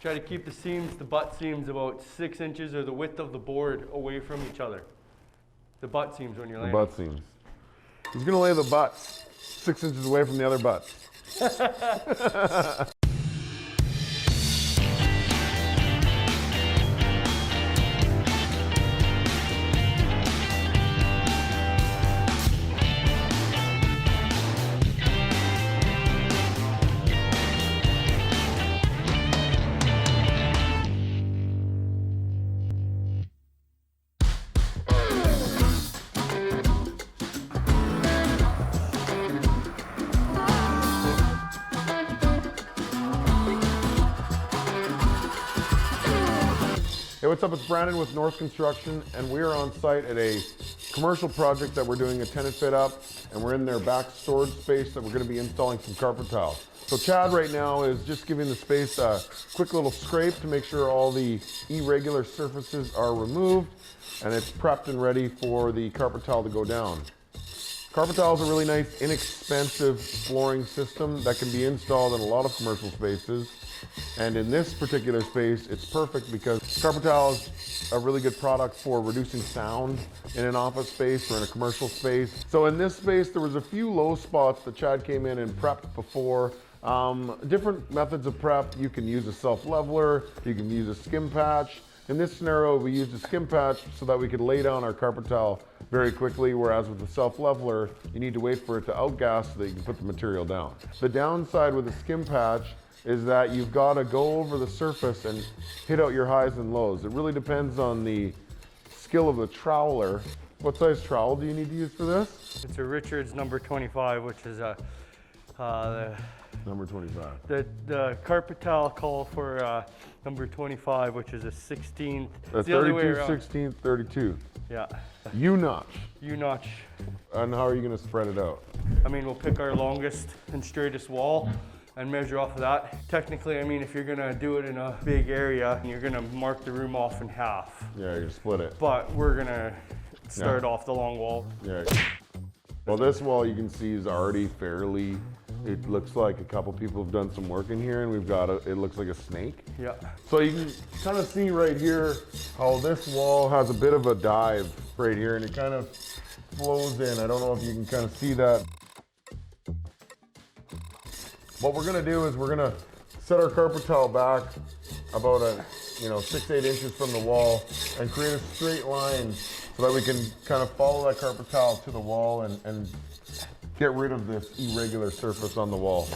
Try to keep the seams, the butt seams, about 6 inches or the width of the board away from each other. The butt seams when you're laying. The butt seams. He's gonna lay the butts 6 inches away from the other butts. Hey, what's up? It's Brandon with North Construction, and we are on site at a commercial project that we're doing a tenant fit up, and we're in their back storage space that we're going to be installing some carpet tile. So Chad right now is just giving the space a quick little scrape to make sure all the irregular surfaces are removed, and it's prepped and ready for the carpet tile to go down. Carpet tile is a really nice, inexpensive flooring system that can be installed in a lot of commercial spaces. And in this particular space, it's perfect because carpet tile is a really good product for reducing sound in an office space or in a commercial space. So in this space, there was a few low spots that Chad came in and prepped before. Different methods of prep. You can use a self-leveler, you can use a skim patch. In this scenario, we used a skim patch so that we could lay down our carpet tile very quickly, whereas with the self-leveler, you need to wait for it to outgas so that you can put the material down. The downside with the skim patch is that you've got to go over the surface and hit out your highs and lows. It really depends on the skill of the troweler. What size trowel do you need to use for this? It's a Richards number 25, which is a Number 25. the carpet tile call for number 25, which is a 16th. That's the other way 32, around. 16, 32. Yeah. U-notch. U-notch. And how are you going to spread it out? I mean, we'll pick our longest and straightest wall and measure off of that. Technically, I mean, if you're gonna do it in a big area, you're gonna mark the room off in half. Yeah, you're gonna split it. But we're gonna start off the long wall. Yeah. Well, this wall you can see is already fairly, it looks like a couple people have done some work in here, and we've got it looks like a snake. Yeah. So you can kind of see right here how this wall has a bit of a dive right here, and it kind of flows in. I don't know if you can kind of see that. What we're gonna do is we're gonna set our carpet tile back about 6-8 inches from the wall and create a straight line so that we can kind of follow that carpet tile to the wall and get rid of this irregular surface on the wall.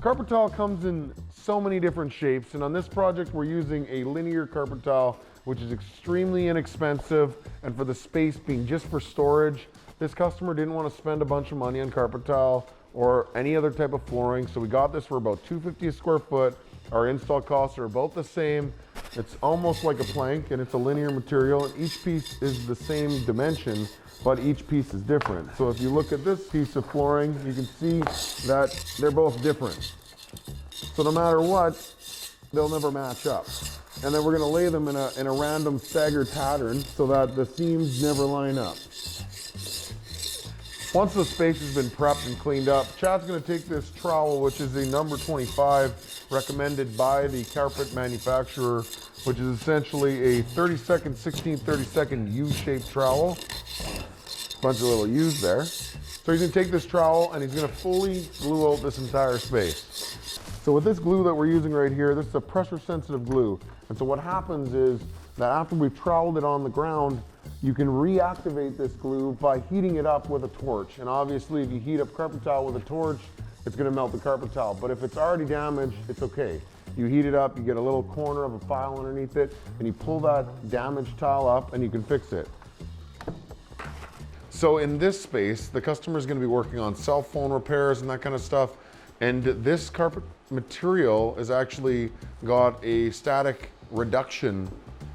Carpet tile comes in so many different shapes, and on this project we're using a linear carpet tile, which is extremely inexpensive, and for the space being just for storage, this customer didn't want to spend a bunch of money on carpet tile or any other type of flooring, so we got this for about $250 a square foot. Our install costs are about the same. It's almost like a plank, and it's a linear material, and each piece is the same dimension, but each piece is different. So if you look at this piece of flooring, you can see that they're both different. So no matter what, they'll never match up. And then we're gonna lay them in a random staggered pattern so that the seams never line up. Once the space has been prepped and cleaned up, Chad's gonna take this trowel, which is a number 25, recommended by the carpet manufacturer, which is essentially a 32nd, 16, 32nd U-shaped trowel. Bunch of little U's there. So he's gonna take this trowel and he's gonna fully glue out this entire space. So with this glue that we're using right here, this is a pressure sensitive glue. And so what happens is that after we've troweled it on the ground, you can reactivate this glue by heating it up with a torch. And obviously if you heat up carpet tile with a torch, it's gonna melt the carpet tile. But if it's already damaged, it's okay. You heat it up, you get a little corner of a file underneath it, and you pull that damaged tile up and you can fix it. So in this space, the customer is gonna be working on cell phone repairs and that kind of stuff. And this carpet material has actually got a static reduction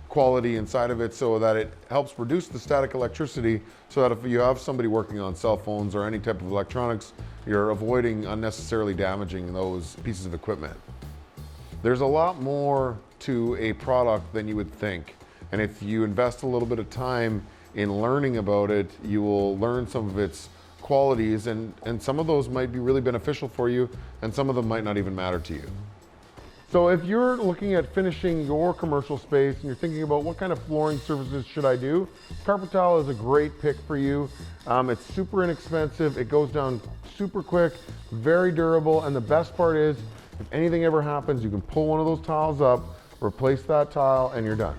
quality inside of it so that it helps reduce the static electricity so that if you have somebody working on cell phones or any type of electronics, you're avoiding unnecessarily damaging those pieces of equipment. There's a lot more to a product than you would think. And if you invest a little bit of time in learning about it, you will learn some of its qualities, and some of those might be really beneficial for you, and some of them might not even matter to you. So if you're looking at finishing your commercial space and you're thinking about what kind of flooring surfaces should I do, carpet tile is a great pick for you. It's super inexpensive, it goes down super quick, very durable, and the best part is, if anything ever happens, you can pull one of those tiles up, replace that tile, and you're done.